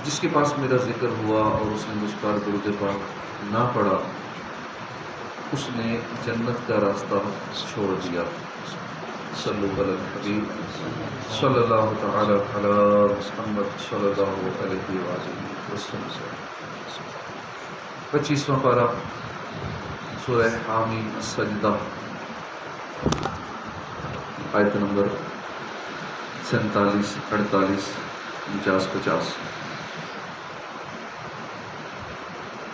جس کے پاس میرا ذکر ہوا اور اس نے مجھ پر درود پاک نہ پڑھا اس نے جنت کا راستہ چھوڑ دیا۔ صلو علی الحبیب صلی اللہ تعالی علی محمد صلی اللہ علیہ وآلہ وسلم۔ 25واں پارہ سورہ حامیم السجدہ، آیت نمبر 47، 48، 49، 50۔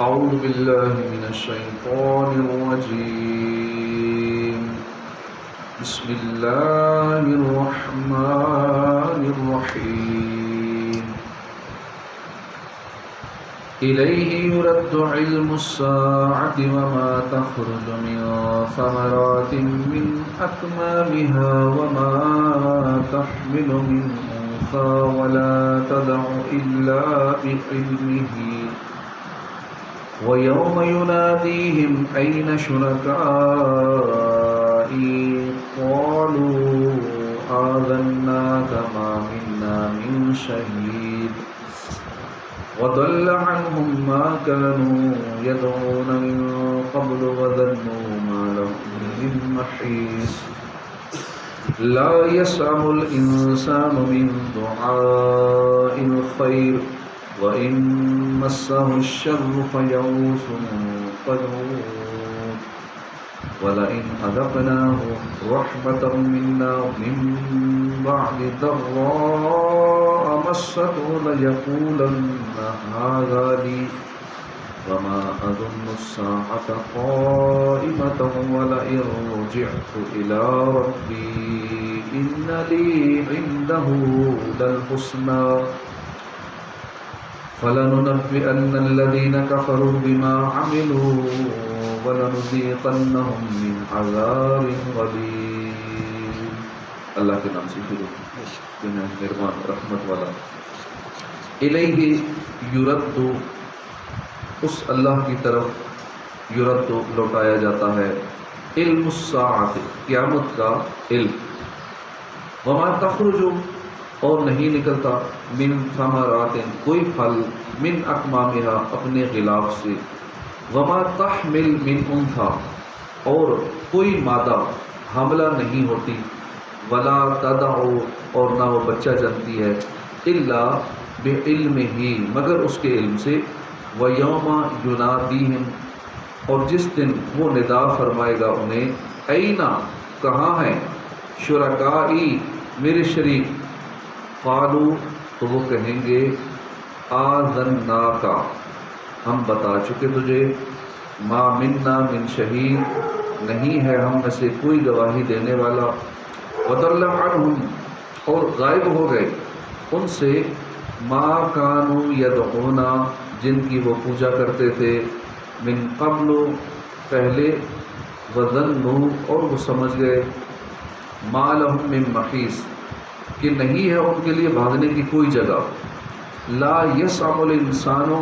اعوذ باللہ من الشیطان الرجیم، بسم اللہ الرحمن الرحیم۔ الیہ یرد علم الساعة وما تخرج من ثمرات من اکمامها وما تحمل من انثى ولا تدع الا بعلمه وَيَوْمَ يُنَادِيهِمْ أَيْنَ شُرَكَائِي قَالُوا آذَنَّاكَ مَا مِنَّا مِنْ شَهِيدٍ وَضَلَّ عَنْهُمْ مَا كَانُوا يَدْعُونَ مِنْ قَبْلُ وَظَنُّوا مَا لَهُم مِّن مَّحِيصٍ لَا يَسْأَمُ الْإِنسَانُ مِنْ دُعَاءِ الْخَيْرِ وَإِن مَّسَّهُ الشَّرُّ فَيَئُوسٌ قَنُوطٌ وَلَئِنْ أَذَقْنَاهُ رَحْمَةً مِنَّا مِن بَعْدِ ضَرَّاءٍ مَّسَّتْهُ لَيَقُولَنَّ هَٰذَا لِي وَمَا أَظُنُّ السَّاعَةَ قَائِمَةً وَلَئِن رُّجِعْتُ إِلَىٰ رَبِّي إِنَّ لِي عِندَهُ لَلْحُسْنَىٰ فَلَنُنَبِّئَنَّ الَّذِينَ كَفَرُوا بِمَا عَمِلُوا وَلَنُذِيقَنَّهُم مِّنْ عَذَابٍ غَلِيظٍ۔ اللہ کے نام سے شروع، مہربان رحمت والا۔ الیہ یرد، اس اللہ کی طرف، یرد لوٹایا جاتا ہے، علم الساعۃ، قیامت کا علم، وما تخرج، اور نہیں نکلتا، من ثمرات، کوئی پھل، من اکمامہا، اپنے غلاف سے، وما تحمل من انثی، اور کوئی مادہ حاملہ نہیں ہوتی، ولا تدع، اور نہ وہ بچہ جنتی ہے، الا بعلمہ، مگر اس کے علم سے، ویوم ینادیہم، اور جس دن وہ ندا فرمائے گا انہیں، اینا، کہاں ہیں، شرکائی، میرے شریک، قالوا، تو وہ کہیں گے، آذناک، ہم بتا چکے تجھے، ما منا من شہید، نہیں ہے ہم میں سے کوئی گواہی دینے والا، وضل عنہم، اور غائب ہو گئے ان سے، ما کانوا یدعون، جن کی وہ پوجا کرتے تھے، من قبل، پہلے، وظنوا، اور وہ سمجھ گئے، ما لہم من محیص، کہ نہیں ہے ان کے لیے بھاگنے کی کوئی جگہ، لا یسعم الانسان،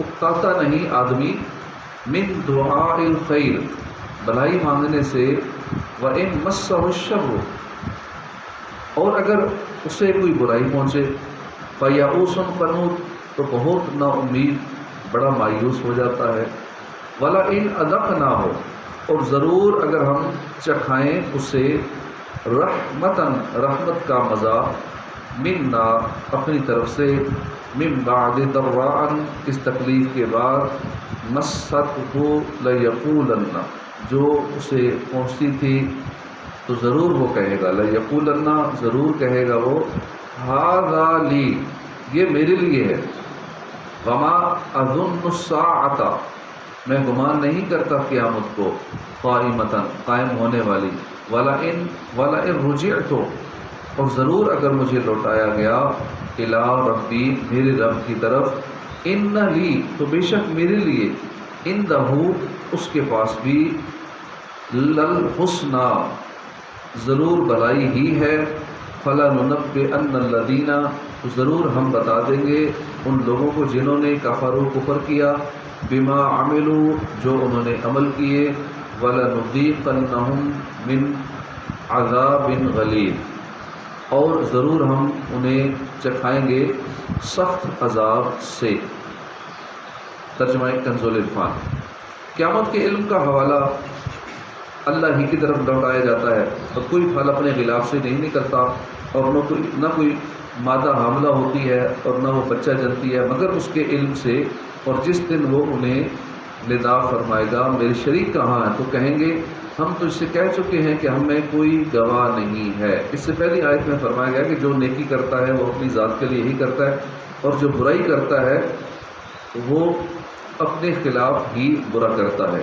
اکتاتا نہیں آدمی، من دعاء الخیر، بھلائی مانگنے سے، وَإِن مَسَّهُ الشَّرُّ، اور اگر اسے کوئی برائی پہنچے، فَيَئُوسٌ قَنُوطٌ، تو بہت نا امید، بڑا مایوس ہو جاتا ہے، وَلَئِنْ أَذَقْنَاهُ، اور ضرور اگر ہم چکھائیں اسے، رحمتاً، رحمت کا مزہ، منا، اپنی طرف سے، من بعد ضراء، اس تکلیف کے بعد، مستہ لیقولن، جو اسے پہنچتی تھی تو ضرور وہ کہے گا، لیقولن، ضرور کہے گا وہ، ھذا لی، یہ میرے لیے ہے، وما اظن الساعۃ، میں گمان نہیں کرتا قیامت کو، قائمتاً، قائم ہونے والی، وَلَئِن رُجِعْتُ، اور ضرور اگر مجھے لوٹایا گیا، اِلیٰ ربی، میرے رب کی طرف، اِنَّ لی، تو بے شک میرے لیے، عندہ، اس کے پاس بھی، للحسنیٰ، ضرور بھلائی ہی ہے، فَلَنُنَبِّئَنَّ الَّذِينَ، تو ضرور ہم بتا دیں گے ان لوگوں کو جنہوں نے کفروا، کفر کیا، بما عملوا، جو انہوں نے عمل کیے، وَلَنُذِيقَنَّهُم مِّنْ عَذَابٍ غَلِيظٍ، اور ضرور ہم انہیں چکھائیں گے سخت عذاب سے۔ ترجمہ کنز العرفان۔ قیامت کے علم کا حوالہ اللہ ہی کی طرف لوٹایا جاتا ہے، اور کوئی پھل اپنے غلاف سے نہیں نکلتا، اور نہ کوئی مادہ حاملہ ہوتی ہے اور نہ وہ بچہ جنتی ہے مگر اس کے علم سے۔ اور جس دن وہ انہیں ندا فرمائے گا میرے شریک کہاں ہیں، تو کہیں گے ہم تو اس سے کہہ چکے ہیں کہ ہمیں کوئی گواہ نہیں ہے۔ اس سے پہلی آیت میں فرمایا گیا کہ جو نیکی کرتا ہے وہ اپنی ذات کے لیے ہی کرتا ہے، اور جو برائی کرتا ہے وہ اپنے خلاف ہی برا کرتا ہے۔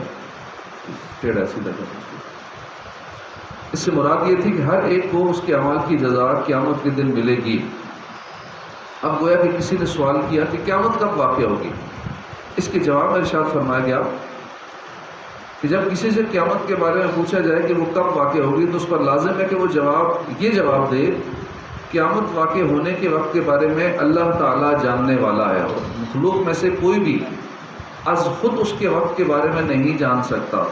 ٹیڑھا سیدھا کرنا۔ اس سے مراد یہ تھی کہ ہر ایک کو اس کے اعمال کی جزا قیامت کے دن ملے گی۔ اب گویا کہ کسی نے سوال کیا کہ قیامت کب واقع ہوگی؟ اس کے جواب میں ارشاد فرمایا گیا کہ جب کسی سے قیامت کے بارے میں پوچھا جائے کہ وہ کب واقع ہوگی تو اس پر لازم ہے کہ وہ یہ جواب دے قیامت واقع ہونے کے وقت کے بارے میں اللہ تعالیٰ جاننے والا ہے، اور مخلوق میں سے کوئی بھی از خود اس کے وقت کے بارے میں نہیں جان سکتا۔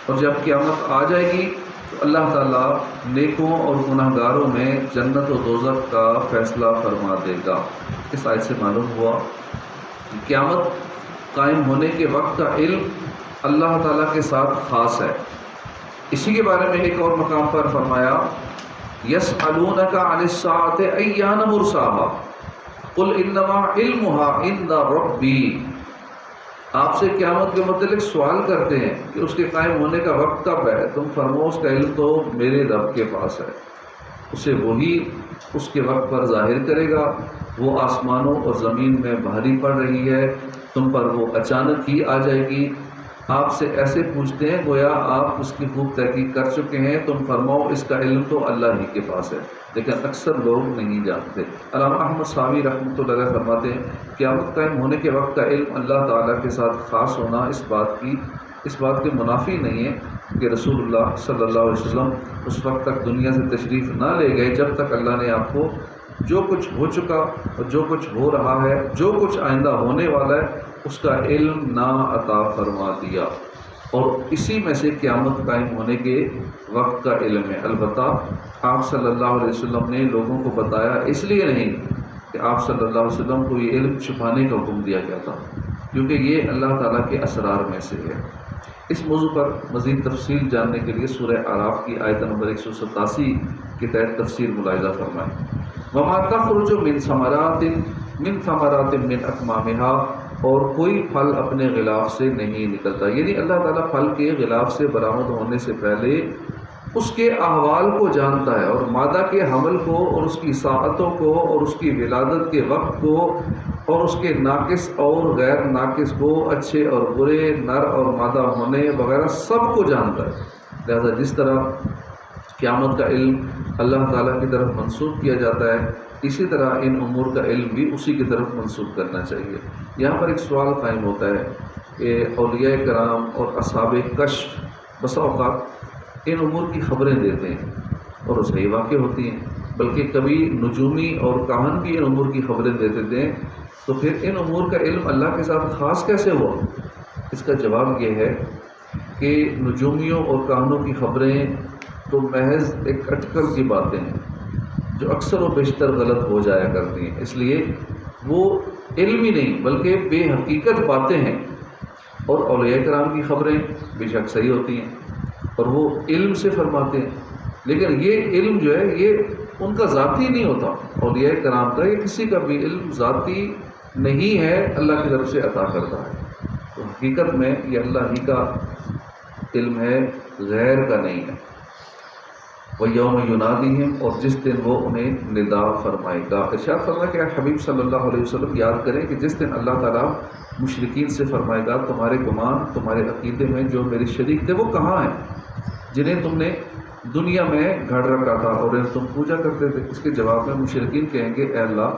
اور جب قیامت آ جائے گی تو اللہ تعالیٰ نیکوں اور گناہ گاروں میں جنت و دوزخ کا فیصلہ فرما دے گا۔ اس آیت سے معلوم ہوا کہ قیامت قائم ہونے کے وقت کا علم اللہ تعالیٰ کے ساتھ خاص ہے۔ اسی کے بارے میں ایک اور مقام پر فرمایا یسألونک عن الساعة ایان مرساها قل انما علمها عند ربی۔ آپ سے قیامت کے متعلق سوال کرتے ہیں کہ اس کے قائم ہونے کا وقت کب ہے، تم فرماؤ اس کا علم تو میرے رب کے پاس ہے، اسے وہی اس کے وقت پر ظاہر کرے گا۔ وہ آسمانوں اور زمین میں بھاری پڑ رہی ہے، تم پر وہ اچانک ہی آ جائے گی۔ آپ سے ایسے پوچھتے ہیں گویا آپ اس کی خوب تحقیق کر چکے ہیں، تم فرماؤ اس کا علم تو اللہ ہی کے پاس ہے، لیکن اکثر لوگ نہیں جانتے۔ علامہ احمد صاوی رحمۃ اللہ علیہ فرماتے ہیں قیامت قائم ہونے کے وقت کا علم اللہ تعالیٰ کے ساتھ خاص ہونا اس بات کے منافی نہیں ہے کہ رسول اللہ صلی اللہ علیہ وسلم اس وقت تک دنیا سے تشریف نہ لے گئے جب تک اللہ نے آپ کو جو کچھ ہو چکا اور جو کچھ ہو رہا ہے، جو کچھ آئندہ ہونے والا ہے، اس کا علم نہ عطا فرما دیا۔ اور اسی میں سے قیامت قائم ہونے کے وقت کا علم ہے۔ البتہ آپ صلی اللہ علیہ وسلم نے لوگوں کو بتایا اس لیے نہیں کہ آپ صلی اللہ علیہ وسلم کو یہ علم چھپانے کا حکم دیا گیا تھا، کیونکہ یہ اللہ تعالیٰ کے اسرار میں سے ہے۔ اس موضوع پر مزید تفصیل جاننے کے لیے سورہ اعراف کی آیت نمبر 187 کے تحت تفسیر ملاحظہ فرمائیں۔ وَمَا تَخْرُجُ مِنْ ثَمَرَاتٍ مِنْ أَكْمَامِهَا، اور کوئی پھل اپنے غلاف سے نہیں نکلتا، یعنی اللہ تعالیٰ پھل کے غلاف سے برآمد ہونے سے پہلے اس کے احوال کو جانتا ہے، اور مادہ کے حمل کو اور اس کی ساعتوں کو اور اس کی ولادت کے وقت کو اور اس کے ناقص اور غیر ناقص کو، اچھے اور برے، نر اور مادہ ہونے وغیرہ سب کو جانتا ہے۔ لہذا جس طرح قیامت کا علم اللہ تعالیٰ کی طرف منسوب کیا جاتا ہے، اسی طرح ان امور کا علم بھی اسی کی طرف منسوب کرنا چاہیے۔ یہاں پر ایک سوال قائم ہوتا ہے کہ اولیاء کرام اور اصحاب کشف بسا اوقات ان امور کی خبریں دیتے ہیں اور صحیح واقع ہوتی ہیں، بلکہ کبھی نجومی اور کاہن بھی ان امور کی خبریں دیتے تھے، تو پھر ان امور کا علم اللہ کے ساتھ خاص کیسے ہوا؟ اس کا جواب یہ ہے کہ نجومیوں اور کاہنوں کی خبریں تو محض ایک اٹکل کی باتیں ہیں جو اکثر و بیشتر غلط ہو جایا کرتی ہیں، اس لیے وہ علم ہی نہیں بلکہ بے حقیقت باتیں ہیں۔ اور اولیاء کرام کی خبریں بے شک صحیح ہوتی ہیں اور وہ علم سے فرماتے ہیں، لیکن یہ علم جو ہے یہ ان کا ذاتی نہیں ہوتا، اولیاء کرام کا یہ کسی کا بھی علم ذاتی نہیں ہے، اللہ کی طرف سے عطا کرتا ہے۔ تو حقیقت میں یہ اللہ ہی کا علم ہے، غیر کا نہیں ہے۔ وَيَوْمَ يُنَادِيهِمْ، اور جس دن وہ انہیں ندا فرمائے گا۔ ارشاد فرمایا کہ حبیب صلی اللہ علیہ وسلم یاد کریں کہ جس دن اللہ تعالیٰ مشرکین سے فرمائے گا تمہارے گمان، تمہارے عقیدے میں جو میرے شریک تھے وہ کہاں ہیں جنہیں تم نے دنیا میں گھڑ رکھا تھا اور انہیں تم پوجا کرتے تھے؟ اس کے جواب میں مشرکین کہیں گے اے اللہ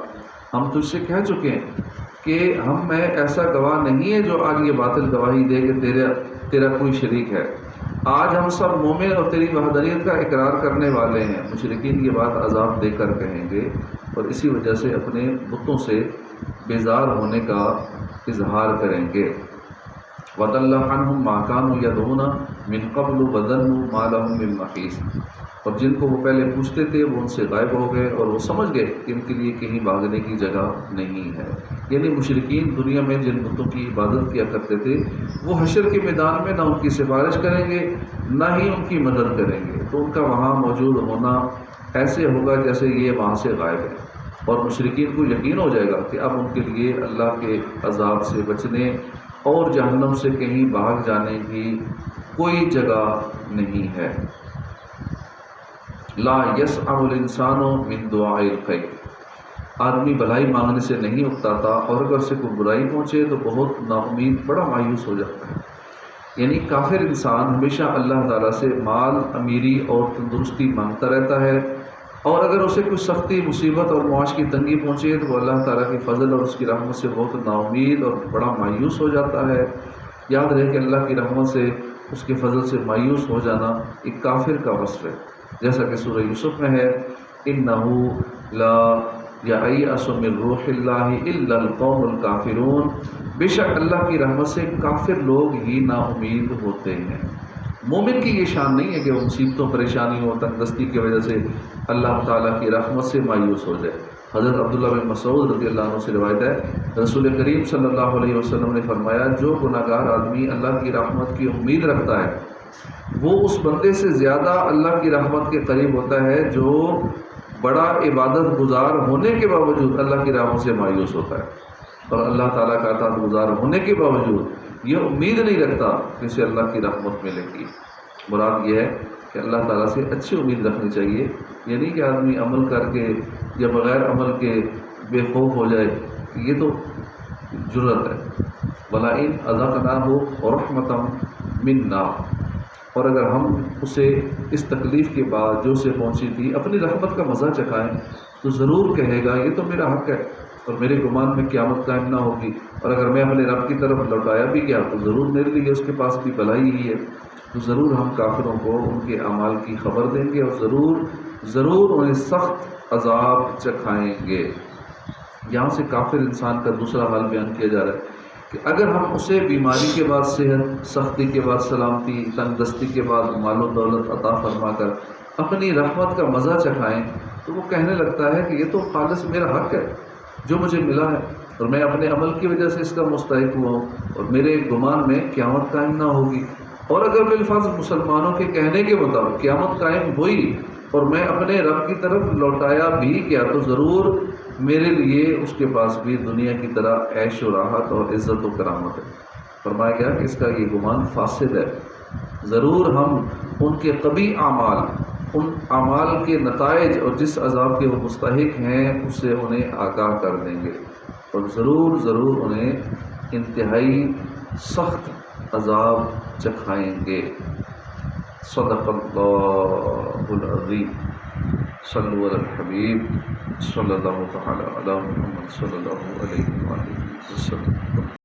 ہم تجھ سے کہہ چکے ہیں کہ ہم میں ایسا گواہ نہیں ہے جو آج یہ باطل گواہی دے کہ تیرا کوئی شریک ہے، آج ہم سب مومن اور تیری وحدانیت کا اقرار کرنے والے ہیں۔ مشرکین یہ بات عذاب دے کر کہیں گے اور اسی وجہ سے اپنے بتوں سے بیزار ہونے کا اظہار کریں گے۔ وَضَلَّ عَنْهُمْ مَا كَانُوا يَدْعُونَ مِنْ قَبْلُ وَظَنُّوا مَا لَهُم مِّن مَّحِيصٍ، اور جن کو وہ پہلے پوچھتے تھے وہ ان سے غائب ہو گئے اور وہ سمجھ گئے کہ ان کے لیے کہیں بھاگنے کی جگہ نہیں ہے۔ یعنی مشرکین دنیا میں جن بتوں کی عبادت کیا کرتے تھے وہ حشر کے میدان میں نہ ان کی سفارش کریں گے نہ ہی ان کی مدد کریں گے، تو ان کا وہاں موجود ہونا ایسے ہوگا جیسے یہ وہاں سے غائب ہے، اور مشرکین کو یقین ہو جائے گا کہ اب ان کے لیے اللہ کے عذاب سے بچنے اور جہنم سے کہیں بھاگ جانے کی کوئی جگہ نہیں ہے۔ لا یسع الانسان من دعاء الخیر، آدمی بھلائی مانگنے سے نہیں اکتاتا، اور اگر اسے کوئی برائی پہنچے تو بہت نا امید، بڑا مایوس ہو جاتا ہے۔ یعنی کافر انسان ہمیشہ اللہ تعالیٰ سے مال، امیری اور تندرستی مانگتا رہتا ہے، اور اگر اسے کوئی سختی، مصیبت اور معاش کی تنگی پہنچے تو وہ اللہ تعالیٰ کے فضل اور اس کی رحمت سے بہت نا امید اور بڑا مایوس ہو جاتا ہے۔ یاد رہے کہ اللہ کی رحمت سے، اس کے فضل سے مایوس ہو جانا ایک کافر کا وصف ہے، جیسا کہ سورہ یوسف میں ہے، اِنَّهُ لَا یَیْأَسُ مِن رُوحِ اللَّهِ إِلَّا الْقَوْمُ الْکَافِرُونَ، بے شک اللہ کی رحمت سے کافر لوگ ہی نا امید ہوتے ہیں۔ مومن کی یہ شان نہیں ہے کہ وہ مصیبتوں، پریشانیوں اور تنگدستی کی وجہ سے اللہ تعالیٰ کی رحمت سے مایوس ہو جائے۔ حضرت عبداللہ بن مسعود رضی اللہ عنہ سے روایت ہے، رسول کریم صلی اللہ علیہ وسلم نے فرمایا، جو گناہ گار آدمی اللہ کی رحمت کی امید رکھتا ہے وہ اس بندے سے زیادہ اللہ کی رحمت کے قریب ہوتا ہے جو بڑا عبادت گزار ہونے کے باوجود اللہ کی رحمت سے مایوس ہوتا ہے، اور اللہ تعالیٰ کا اطاعت گزار ہونے کے باوجود یہ امید نہیں رکھتا کہ اسے اللہ کی رحمت ملے گی۔ مراد یہ ہے کہ اللہ تعالیٰ سے اچھی امید رکھنی چاہیے، یہ نہیں کہ آدمی عمل کر کے یا بغیر عمل کے بے خوف ہو جائے، یہ تو جرأت ہے۔ وَلَئِنْ أَذَقْنَاهُ رَحْمَةً مِنَّا، اور اگر ہم اسے اس تکلیف کے بعد جو اسے پہنچی تھی اپنی رحمت کا مزہ چکھائیں تو ضرور کہے گا یہ تو میرا حق ہے، اور میرے گمان میں قیامت قائم نہ ہوگی، اور اگر میں اپنے رب کی طرف لوٹایا بھی گیا تو ضرور میرے لیے اس کے پاس بھی بھلائی ہی ہے۔ تو ضرور ہم کافروں کو ان کے اعمال کی خبر دیں گے، اور ضرور انہیں سخت عذاب چکھائیں گے۔ یہاں سے کافر انسان کا دوسرا حال بیان کیا جا رہا ہے کہ اگر ہم اسے بیماری کے بعد صحت، سختی کے بعد سلامتی، تنگدستی کے بعد مال و دولت عطا فرما کر اپنی رحمت کا مزہ چکھائیں تو وہ کہنے لگتا ہے کہ یہ تو خالص میرا حق ہے جو مجھے ملا ہے، اور میں اپنے عمل کی وجہ سے اس کا مستحق ہوا ہوں، اور میرے گمان میں قیامت قائم نہ ہوگی۔ اور اگر بالفرض مسلمانوں کے کہنے کے مطابق قیامت قائم ہوئی اور میں اپنے رب کی طرف لوٹایا بھی گیا تو ضرور میرے لیے اس کے پاس بھی دنیا کی طرح عیش و راحت اور عزت و کرامت ہے۔ فرمایا گیا کہ اس کا یہ گمان فاسد ہے، ضرور ہم ان کے قبیح اعمال، ان اعمال کے نتائج اور جس عذاب کے وہ مستحق ہیں اس سے انہیں آگاہ کر دیں گے، اور ضرور انہیں انتہائی سخت عذاب چکھائیں گے۔ صدق اللہ العظیم۔ صلو علی الحبیب صلی اللہ تعالی علی محمد صلی اللہ علیہ وآلہ وسلم۔